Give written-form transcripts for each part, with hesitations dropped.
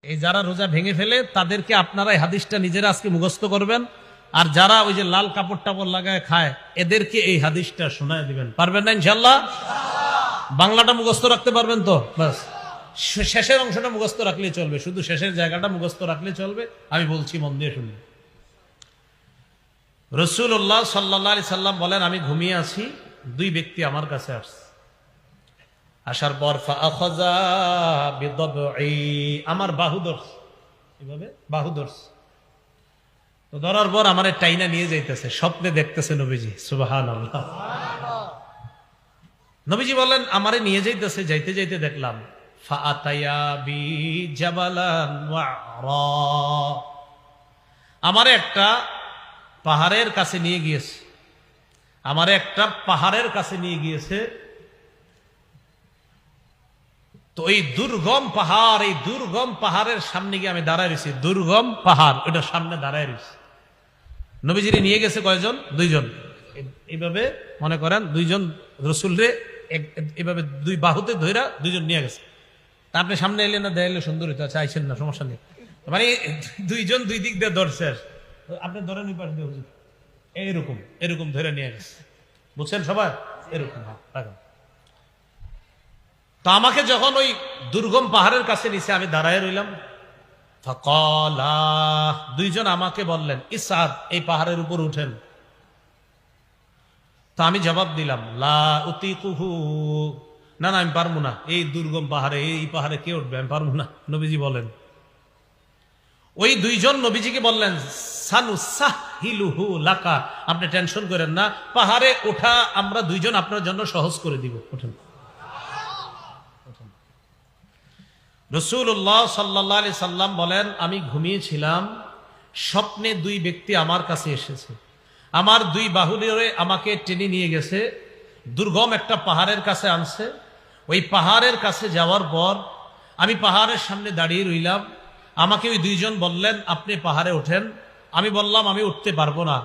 এই যারা রোজা ভেঙে ফেলে তাদেরকে আপনারা এই হাদিসটা নিজেরা আজকে মুখস্থ করবেন, আর যারা ওই যে লাল কাপড় টাপড় লাগায় খায় এদেরকে এই হাদিসটা শোনায় দিবেন। পারবেন না ইনশাল্লাহ? বাংলাটা মুখস্থ রাখতে পারবেন তো? বাস শেষের অংশটা মুখস্থ রাখলেই চলবে, শুধু শেষের জায়গাটা মুখস্থ রাখলেই চলবে। আমি বলছি, মন দিয়ে শুনুন। রাসূলুল্লাহ সাল্লাল্লাহু আলাইহি সাল্লাম বলেন, আমি ঘুমিয়ে আছি, দুই ব্যক্তি আমার কাছে আসছে। আসার পর ফাআখাযা বিদবঈ, আমার বাহু ধরছে, এভাবে বাহু ধরছে। তো ধরার পর আমার টাইনা নিয়ে যাইতেছে, স্বপ্নে দেখতেছে নবীজি। সুবহানাল্লাহ। নবীজি বলেন, আমারে নিয়ে যাইতেছে, যাইতে যাইতে দেখলাম ফাআতায়া বি জাবালান ওয়া'রা, আমারে একটা পাহাড়ের কাছে নিয়ে গিয়েছে, আমারে একটা পাহাড়ের কাছে নিয়ে গিয়েছে। তো এই দুর্গম পাহাড়, এই দুর্গম পাহাড়ের সামনে গিয়ে আমি দাঁড়ায় রয়েছি। দুর্গম পাহাড়, ওইটার সামনে দাঁড়ায় রয়েছি। নবীজিরে নিয়ে গেছে কয়জন? দুইজন। এইভাবে মনে করেন দুইজন রসুলরে এইভাবে দুই বাহুতে ধইরা দুইজন নিয়ে গেছে। তা আপনি সামনে এলে না দেয়ালে সুন্দর হইতো, আচ্ছা আইসেন না, সমস্যা নেই। মানে দুইজন দুই দিক দিয়ে ধরছে, আপনি ধরেন ওই পাশ দিয়ে হুজুর, এইরকম এরকম ধরে নিয়ে গেছে। বুঝছেন সবাই? এরকম রাখুন। তো আমাকে যখন ওই দুর্গম পাহাড়ের কাছে নিচে আমি দাঁড়ায় রইলাম, ফাকালা, দুইজন আমাকে বললেন, ইসআদ, এই পাহাড়ের উপর উঠেন। তো আমি জবাব দিলাম, লা উতিকুহু, না না আমি পারবো না, এই দুর্গম পাহাড়ে, এই পাহাড়ে কে উঠবে, আমি পারবো না। নবীজি বলেন, ওই দুইজন নবীজিকে বললেন, সানুসাহিলুহু লাকা, আপনি টেনশন করেন না, পাহাড়ে ওঠা আমরা দুইজন আপনার জন্য সহজ করে দিব, ওঠেন। রাসূলুল্লাহ সাল্লাল্লাহু আলাইহি সাল্লাম বলেন, আমি ঘুমিয়েছিলাম, স্বপ্নে দুই ব্যক্তি আমার কাছে এসেছে, আমার দুই বাহু ধরে আমাকে টেনে নিয়ে গেছে, দুর্গম একটা পাহাড়ের কাছে আনছে। ওই পাহাড়ের কাছে যাওয়ার পর আমি পাহাড়ের সামনে দাঁড়িয়ে রইলাম। আমাকে ওই দুইজন বললেন, আপনি পাহাড়ে ওঠেন। আমি বললাম, আমি উঠতে পারবো না।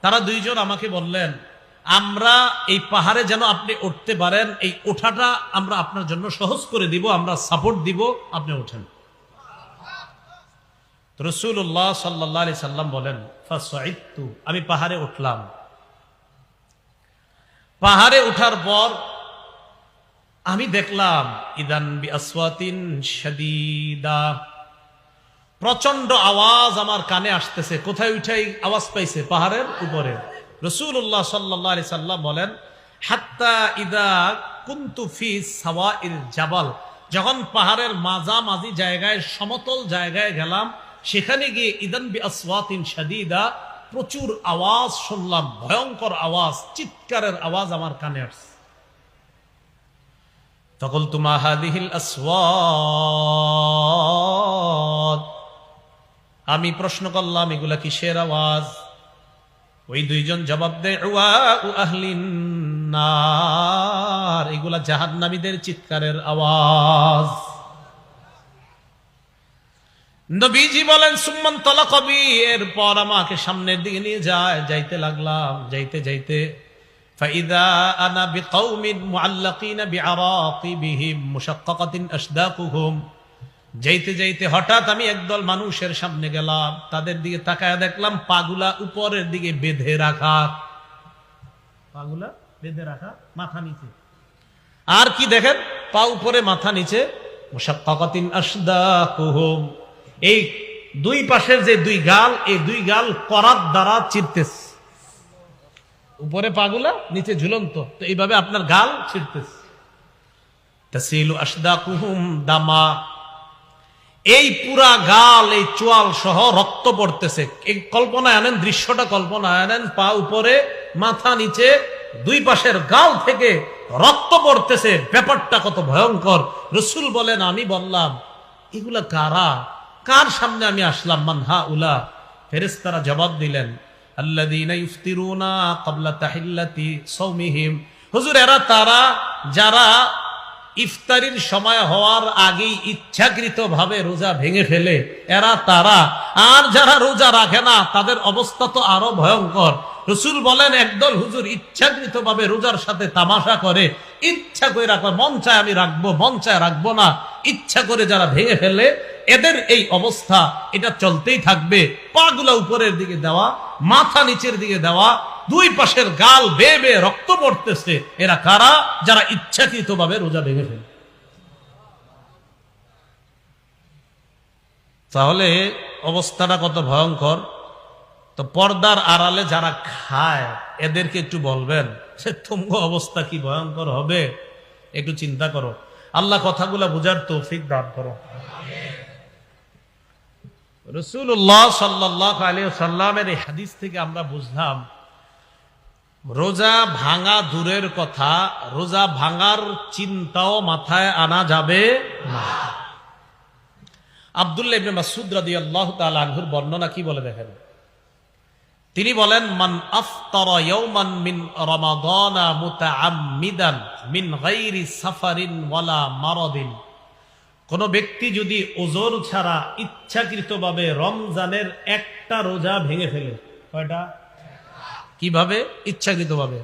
তারা দুইজন আমাকে বললেন, আমরা এই পাহাড়ে যেন আপনি উঠতে পারেন, এই ওঠাটা আমরা আপনার জন্য সহজ করে দিব, আমরা সাপোর্ট দিব, আপনি ওঠেন। রাসূলুল্লাহ সাল্লাল্লাহু আলাইহি সাল্লাম বলেন, ফাসাইদতু, আমি পাহাড়ে উঠলাম। পাহাড়ে ওঠার পর আমি দেখলাম, ইদান বিআসওয়াতিন শাদীদা, প্রচন্ড আওয়াজ আমার কানে আসতেছে। কোথায় উঠাই আওয়াজ পাইছে? পাহাড়ের উপরে। রাসূলুল্লাহ সাল্লাল্লাহু আলাইহি সাল্লাম বলেন, হাত্তা ইদা কুনতু ফি সাওয়াইল জাবাল, যখন পাহাড়ের মাঝামাঝি জায়গায়, সমতল জায়গায় গেলাম, সেখানে গিয়ে ইদান বিআসওয়াতিন শাদীদা, প্রচুর আওয়াজ শুনলাম, ভয়ঙ্কর আওয়াজ, চিৎকারের আওয়াজ আমার কানে আসছে। ফাকুলতু মা হাযিহিল আসওয়াত, আমি প্রশ্ন করলাম, এগুলা কিসের আওয়াজ? ওই দুইজন জবাব দেয়, ওয়াউ আহলিন নার, এগুলা জাহান্নামীদের চিৎকারের আওয়াজ। নবীজি বলেন, সুম্মান তালাকা বি, এরপর আমাকে সামনের দিকে নিয়ে যায়, যাইতে লাগলাম, যাইতে যাইতে ফাইদা আনা বিকাউমিন মুআল্লাকিনা বিআরাকিবিহিম মুশাক্কাকাতিন আশদাকুহুম, যাইতে যাইতে হঠাৎ আমি একদল মানুষের সামনে গেলাম, তাদের দিকে তাকায় দেখলাম পাগুলা উপরের দিকে বেঁধে রাখা, পাগুলা বেঁধে রাখা, মাথা নিচে। আর কি দেখেন? পা উপরে মাথা নিচে, মুশাক্কাকাতিন আশদাকুহুম, এই দুই পাশের যে দুই গাল, এই দুই গাল করাত দ্বারা চিরতেছে, উপরে পাগুলা, নিচে ঝুলন্ত, তো এইভাবে আপনার গাল ছিঁড়তেছে। তাসিলু আশদাকুহুম দামা, এই পুরা গাল, এই চোয়াল সহ রক্ত পড়তেছে। এই কল্পনায় আনেন, দৃশ্যটা কল্পনায় আনেন, পা উপরে মাথা নিচে, দুই পাশের গাল থেকে রক্ত পড়তেছে, ব্যাপারটা কত ভয়ঙ্কর। রাসূল বলেন, আমি বললাম, এগুলা কারা, কার সামনে আমি আসলাম? মান হাউলা, ফেরেশতারা জবাব দিলেন, আল্লাযীনা ইফতিরুনা ক্বাবলা তাহিল্লাতি সাওমিহিম, হুজুর এরা তারা যারা ইফতারির সময় হওয়ার আগেই ইচ্ছাকৃতভাবে রোজা ভেঙে ফেলে, এরা তারা। আর যারা রোজা রাখে না, তাদের অবস্থা তো আরো ভয়ঙ্কর। রাসূল বলেন একদল হুজুর ইচ্ছাকৃতভাবে রোজার সাথে তামাশা করে, ইচ্ছা করে রাখবে, মন চায় আমি রাখবো, মন চায় রাখবো না, ইচ্ছা করে যারা ভেঙে ফেলে এদের এই অবস্থা, এটা চলতেই থাকবে। পাগুলা উপরের দিকে দেওয়া, মাথা নিচের দিকে দেওয়া, দুই পাশের গাল বেয়ে বেয়ে রক্ত পড়তেছে। এরা কারা? যারা ইচ্ছাকৃতভাবে রোজা ভেঙে ফেলে। তাহলে অবস্থাটা কত ভয়ঙ্কর। তো পর্দার আড়ালে যারা খায় এদেরকে একটু বলবেন সে তুঙ্গ অবস্থা কি ভয়ঙ্কর হবে, একটু চিন্তা করো। আল্লাহ কথাগুলা বুঝার তৌফিক দান করো। রাসূলুল্লাহ সাল্লাল্লাহু আলাইহি ওয়াসাল্লামের এই হাদিস থেকে আমরা বুঝলাম রোজা ভাঙা দূরের কথা, রোজা ভাঙার চিন্তাও মাথায় আনা যাবে না। আব্দুল্লাহ ইবনে মাসউদ রাদিয়াল্লাহু তাআলা আনহুর বর্ণনা কি বলে দেখেন। তিনি বলেন, মান আফতারা ইয়াওমান মিন রমাদানা মুতাআম্মিদান মিন গায়রি সাফারিন ওয়ালা মারাদিন, কোন ব্যক্তি যদি ওযর ছাড়া ইচ্ছাকৃতভাবে রমজানের একটা রোজা ভেঙে ফেলে, কয়টা? কিভাবে? ইচ্ছাকৃতভাবে।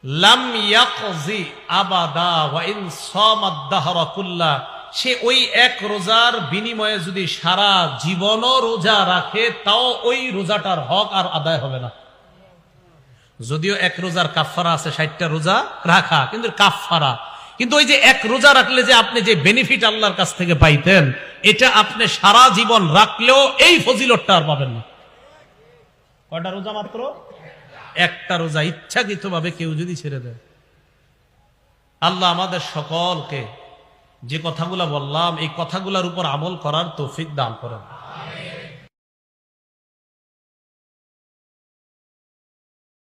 লাম ইয়াকজি আবাদা ওয়া ইন সামাদ দাহরা কুল্লা, সে ওই এক রোজার বিনিময়ে যদি সারা জীবনও রোজা রাখে তাও ওই রোজাটার হক আর আদায় হবে না। যদিও এক রোজার কাফফারা আছে, 60টা রোজা রাখা, কিন্তু কাফফারা। কিন্তু ওই যে এক রোজা রাখলে যে আপনি যে বেনিফিট আল্লাহর কাছ থেকে পাইতেন, এটা আপনি সারা জীবন রাখলেও এই ফজিলতটা আর পাবেন না। কয়টা রোজা? মাত্র একটা রোজা ইচ্ছাকৃতভাবে কেউ যদি ছেড়ে দেয়। আল্লাহ আমাদের সকলকে যে কথাগুলা বললাম এই কথাগুলোর উপর আমল করার তৌফিক দান করেন।